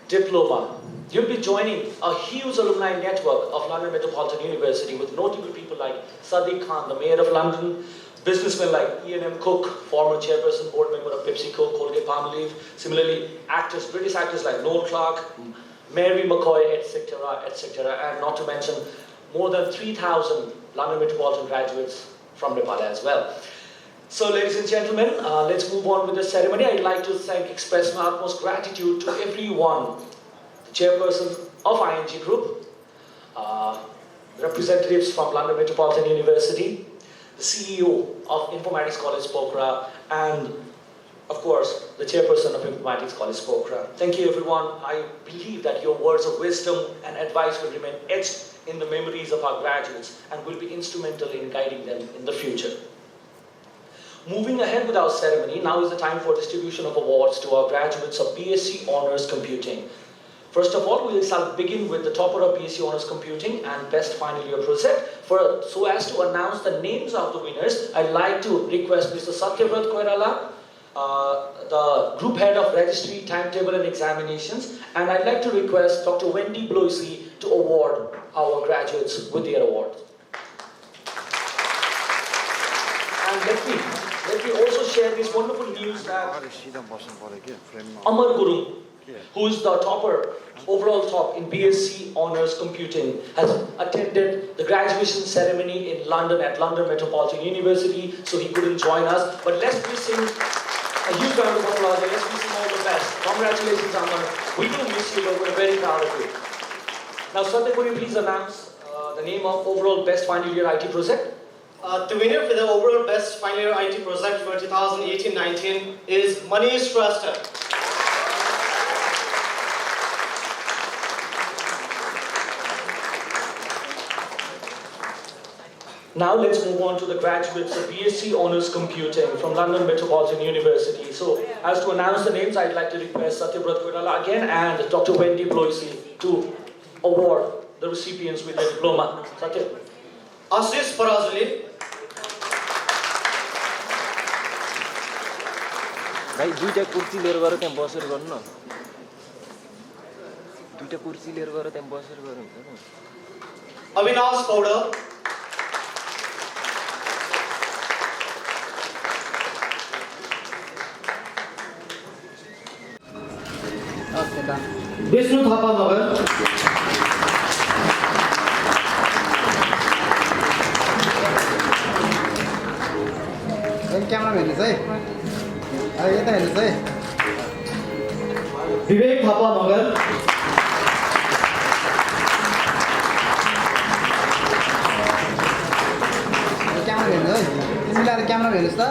diploma. You'll be joining a huge alumni network of London Metropolitan University with notable people like Sadiq Khan, the Mayor of London, businessmen like Ian Cook, former chairperson, board member of PepsiCo, Colgate-Palmolive. Similarly, actors, British actors like Noel Clarke, Mary McCoy, etc., etc., and not to mention more than 3,000 London Metropolitan graduates from Nepal as well. So, ladies and gentlemen, let's move on with the ceremony. I'd like to express my utmost gratitude to everyone, the chairperson of ING Group, representatives from London Metropolitan University, the CEO of Informatics College Pokhara, and of course, the chairperson of Informatics College Pokhara. Thank you everyone. I believe that your words of wisdom and advice will remain etched in the memories of our graduates and will be instrumental in guiding them in the future. Moving ahead with our ceremony, now is the time for distribution of awards to our graduates of BSc Honours Computing. First of all, we will begin with the topper of BSc Honours Computing and best final year project. So as to announce the names of the winners, I'd like to request Mr. Satyavrat Koirala, the Group Head of Registry, Timetable and Examinations, and I'd like to request Dr. Wendy Bloisy to award our graduates with their award. let me also share this wonderful news that Amar Guru, who is the topper, overall top in BSc Honours Computing, has attended the graduation ceremony in London at London Metropolitan University, so he couldn't join us. But let's wish him a huge round of applause and let's wish him all the best. Congratulations, Amar. We do miss you, but we're very proud of you. Now, Satya, could you please announce the name of overall best final year IT project? The winner for the overall best final year IT project for 2018-19 is Manish Shrestha. Now let's move on to the graduates of BSc Honours Computing from London Metropolitan University. So, as to announce the names, I'd like to request Satyabrat Koirala again and Dr. Wendy Bloisy to award the recipients with their diploma. Satya. Ashish Parazuli. भाइ दुईटा कुर्सी लिएर गएर त्यहाँ बसेर गर्नु न दुईटा कुर्सी लिएर गएर त्यहाँ बसेर गर्नु हुन्छ नि Avinash Powder. Vishnu Thapa Nagar. Camera हेर्नुहोस् है यता हेर्नुहोस् है Vivek Thapa Nagar. क्यामेरा हेर्नु है मिलाएर क्यामेरा हेर्नुहोस् त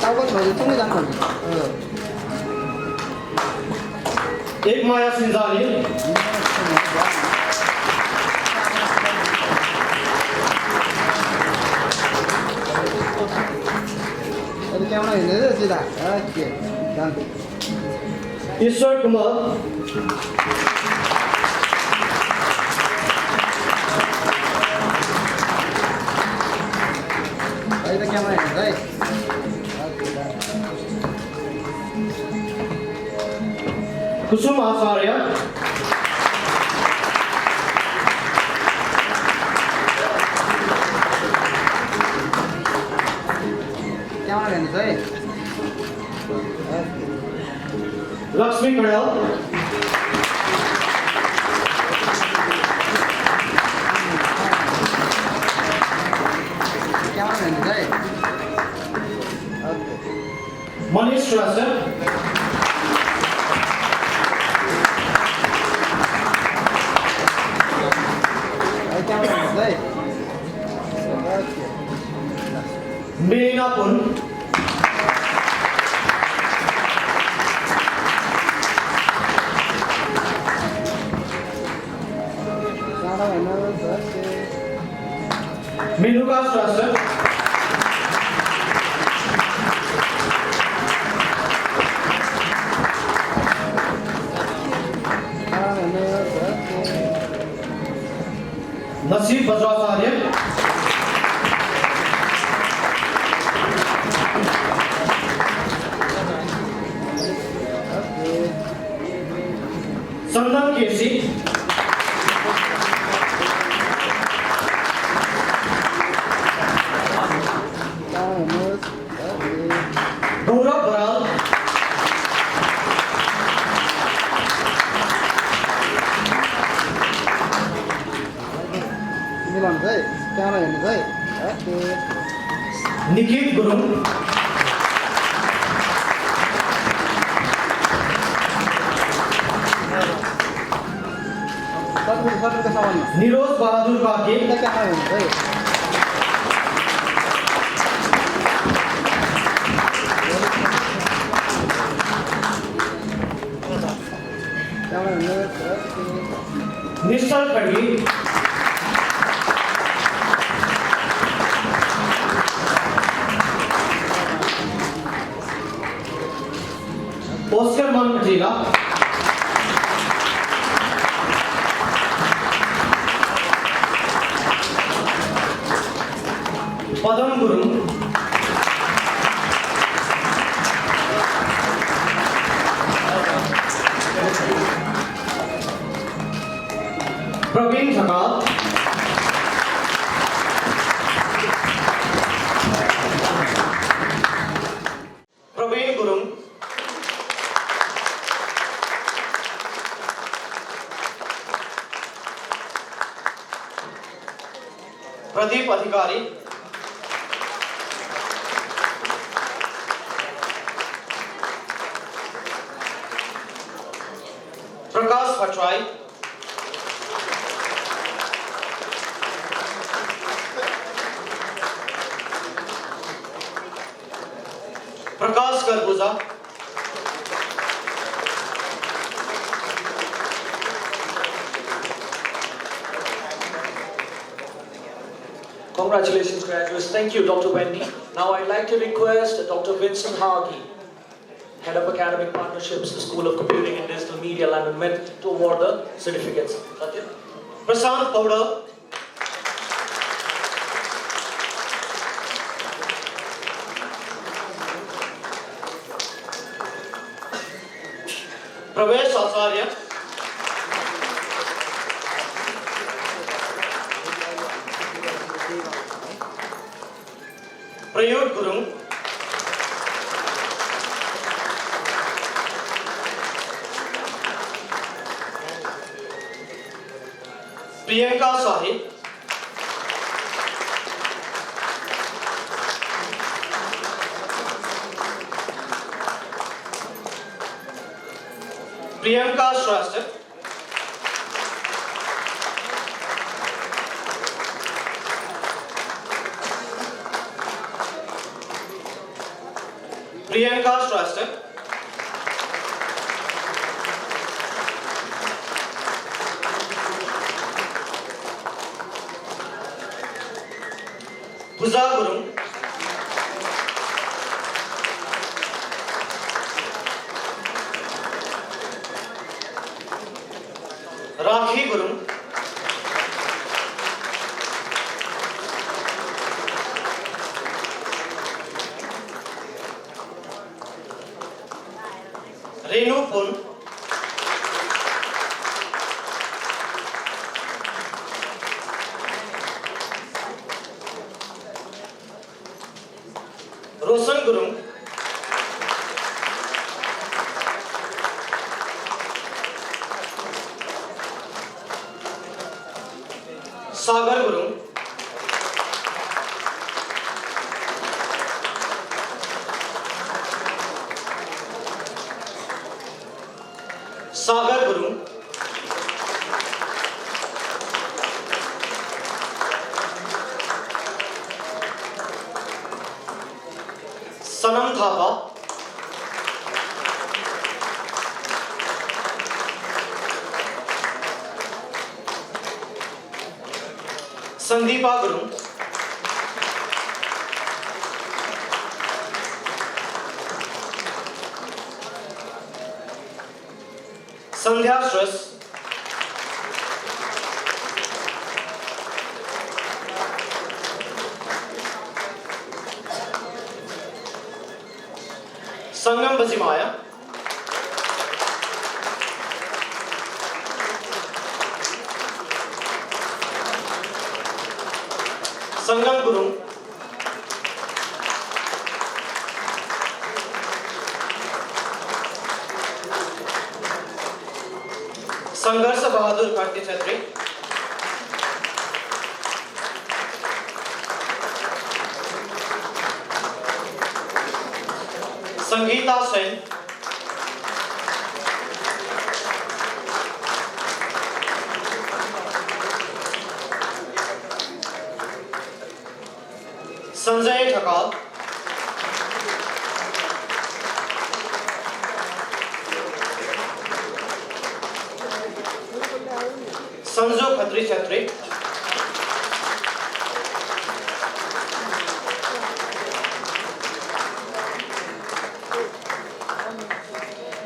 टाउको छोरी कुनै जानुपर्छ Ek Maya Sinzali. क्यामेरा हेर्नुहोस् सिधा ओके डन Ishwar Kumar. यता क्यामेरा हेर्नुहोस् है Kusum Acharya. क्यामेरा हेर्नुहोस् है Lakshmi Kadal. क्यामेरा हेर्नुहोस् है ओके Manish Shrestha. क्यामेरा हेर्नुहोस् है ओके Meena Pun. क्यामेरा हेर्नुहोस् ओके Menuka Shrestha. क्यामेरा हेर्नुहोस् okay Nasib Bajracharya. Sandan Kesi. Gaurav Baral. मिलाउनुहोस् है क्यामेरा हेर्नुहोस् है ओके Nikit Gurung. सर्टको सामानमा Niroz Bahadur Baki. यता क्यामेरा हेर्नुहोस् है क्यामेरा हेर्नुहोस् okay Nishal Khadgi. Oscar Mangatila. Padam Guru. Praveen Thakal. Pradeep Adhikari, Prakash Bhattrai, Prakash Garbuza, Congratulations, graduates. Thank you, Dr. Wendy. Now I'd like to request Dr. Vincent Hagi, Head of Academic Partnerships, School of Computing and Digital Media, London Met, to award the certificates. Satya. Prashant Powder, Pravesh Acharya, Prayut Gurung, Priyanka Sahi, Priyanka Shrestha, Priyanka Shrestha, Puja Gurung, Rakhi Gurung, Renu Pun, Roshan Gurung, Sagar Gurung, Sagar Gurung, Sanam Thapa, Sandeepa Gurung, Sandhya Shres, Sangam Bazimaya, Sangam Gurung, Sangarsh Bahadur Bharti Chhatri, Sangeeta Sen, Sanjay Thakal, Sanju Khatri Chhatri,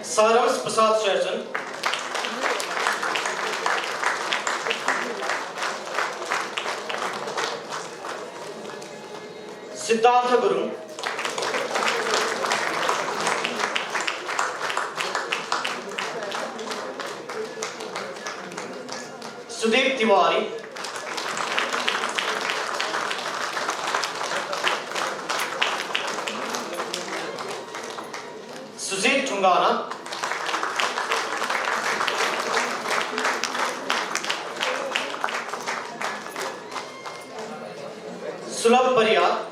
Sarams Prasad Sherjan, Siddhartha Gurung, Sudeep Tiwari, Sujit Tungana, Sulabh Pariyar,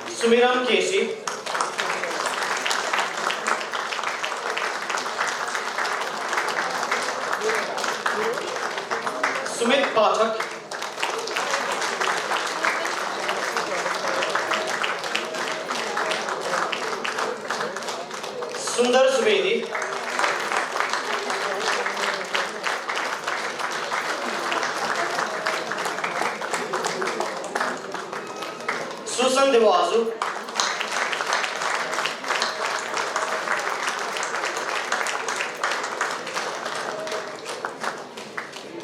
Sumiram Kesi, Sumit Pathak, Sundar Subedi, Susan Devasu,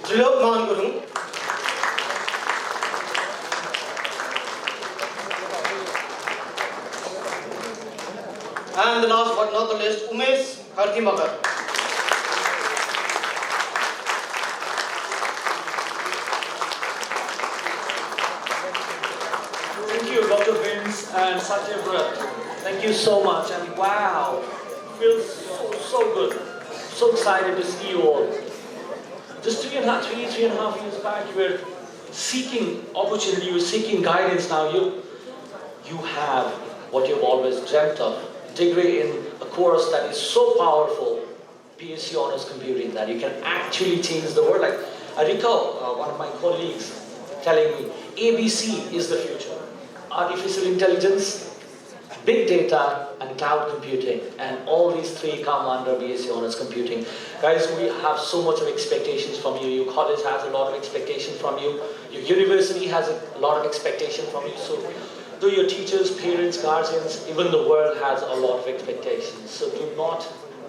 Trilok Mangurung, and the last but not the least, Umesh Hartimakar. Thank you, Dr. Vince and Satyavrat. Thank you so much. And wow, feels so good. So excited to see you all. Just three and a half years back, you were seeking opportunity, you were seeking guidance. Now you have what you've always dreamt of. Degree in a course that is so powerful, BSc Honors Computing, that you can actually change the world. Like I recall one of my colleagues telling me, ABC is the future. Artificial intelligence, big data, and cloud computing. And all these three come under BSc Honors Computing. Guys, we have so much of expectations from you. Your college has a lot of expectation from you. Your university has a lot of expectation from you. So do your teachers, parents, guardians, even the world has a lot of expectations. So do not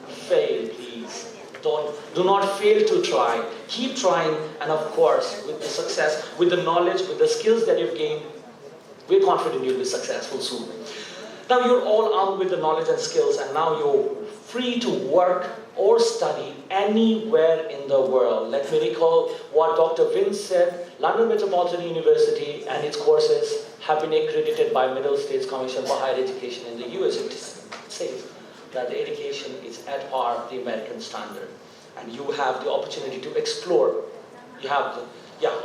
fail, please. Do not fail to try. Keep trying, and of course, with the success, with the knowledge, with the skills that you've gained, we're confident you'll be successful soon. Now you're all armed with the knowledge and skills, and now you're free to work or study anywhere in the world. Let me recall what Dr. Vince said. London Metropolitan University and its courses have been accredited by Middle States Commission for Higher Education in the US. It says that the education is at par with the American standard, and you have the opportunity to explore. You have the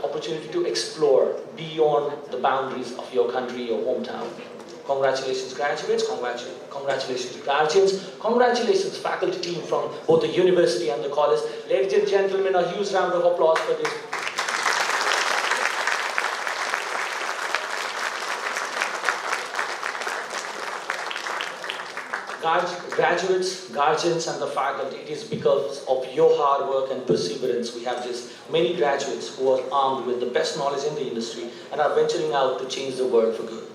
opportunity to explore beyond the boundaries of your country, your hometown. Congratulations, graduates. Congratulations, guardians. Congratulations, faculty team from both the university and the college. Ladies and gentlemen, a huge round of applause for this. Graduates, guardians, and the faculty, it is because of your hard work and perseverance we have this many graduates who are armed with the best knowledge in the industry and are venturing out to change the world for good.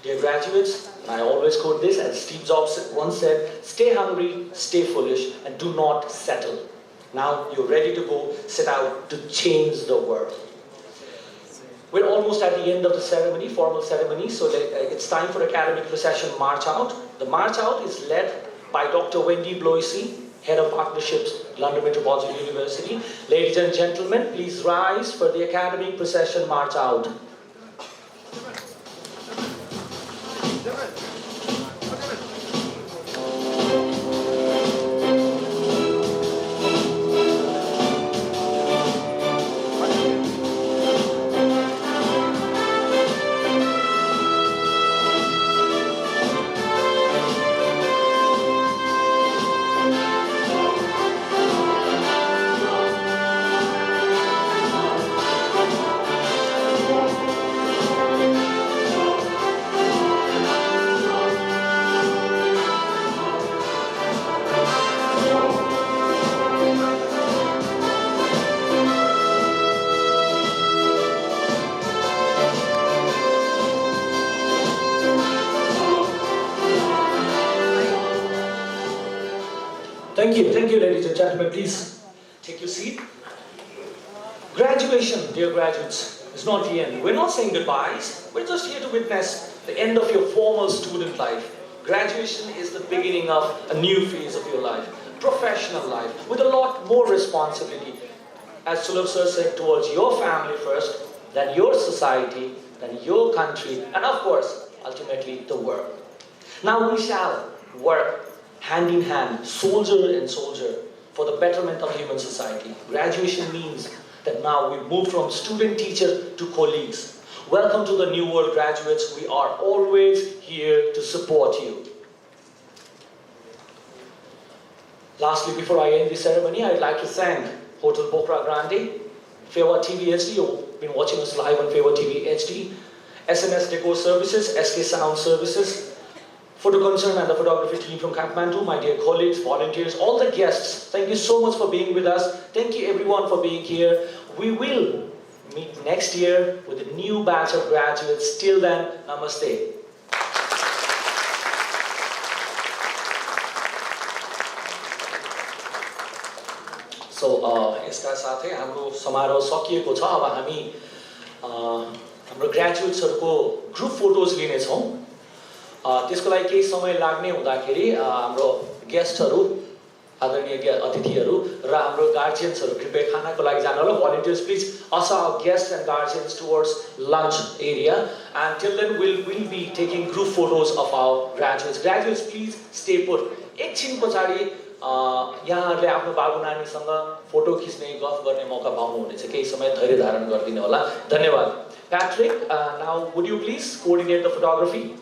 Dear graduates, and I always quote this, as Steve Jobs once said, stay hungry, stay foolish, and do not settle. Now you're ready to go set out to change the world. We're almost at the end of the ceremony, formal ceremony, so it's time for academic procession march out. The march out is led by Dr. Wendy Bloisey, Head of Partnerships, London Metropolitan University. Ladies and gentlemen, please rise for the academic procession march out. Thank you, ladies and gentlemen. Please take your seat. Graduation, dear graduates, is not the end. We're not saying goodbyes. We're just here to witness the end of your formal student life. Graduation is the beginning of a new phase of your life, professional life, with a lot more responsibility. As Sulabh sir said, towards your family first, then your society, then your country, and of course, ultimately, the world. Now we shall work hand in hand, soldier and soldier, for the betterment of human society. Graduation means that now we move from student teacher to colleagues. Welcome to the New World graduates. We are always here to support you. Lastly, before I end the ceremony, I'd like to thank Hotel Pokhara Grande, Fewa TV HD, you've been watching us live on Fewa TV HD, SMS Decor Services, SK Sound Services, Photo Concern and the photography team from Kathmandu, my dear colleagues, volunteers, all the guests, thank you so much for being with us. Thank you everyone for being here. We will meet next year with a new batch of graduates. Till then, namaste. So, यसका साथै हाम्रो समारोह सकिएको छ। अब हामी हाम्रो ग्रेजुएट्सहरुको group photos लिने छौं। त्यसको लागि केही समय लाग्ने हुँदाखेरि हाम्रो गेस्टहरु, आदरणीय अतिथिहरु र हाम्रो गार्जियन्सहरु कृपया खानाको लागि जानु होला। Volunteers, please usher our guests and guardians towards lunch area. And till then, we'll be taking group photos of our graduates. Graduates, please stay put. एकछिन पछाडी यहाँहरुले आफ्नो बाबु नानीसँग फोटो खिच्ने गफ गर्ने मौका पाउनुहुनेछ। केही समय धैर्य धारण गरिदिनु होला। धन्यवाद। Patrick, now would you please coordinate the photography?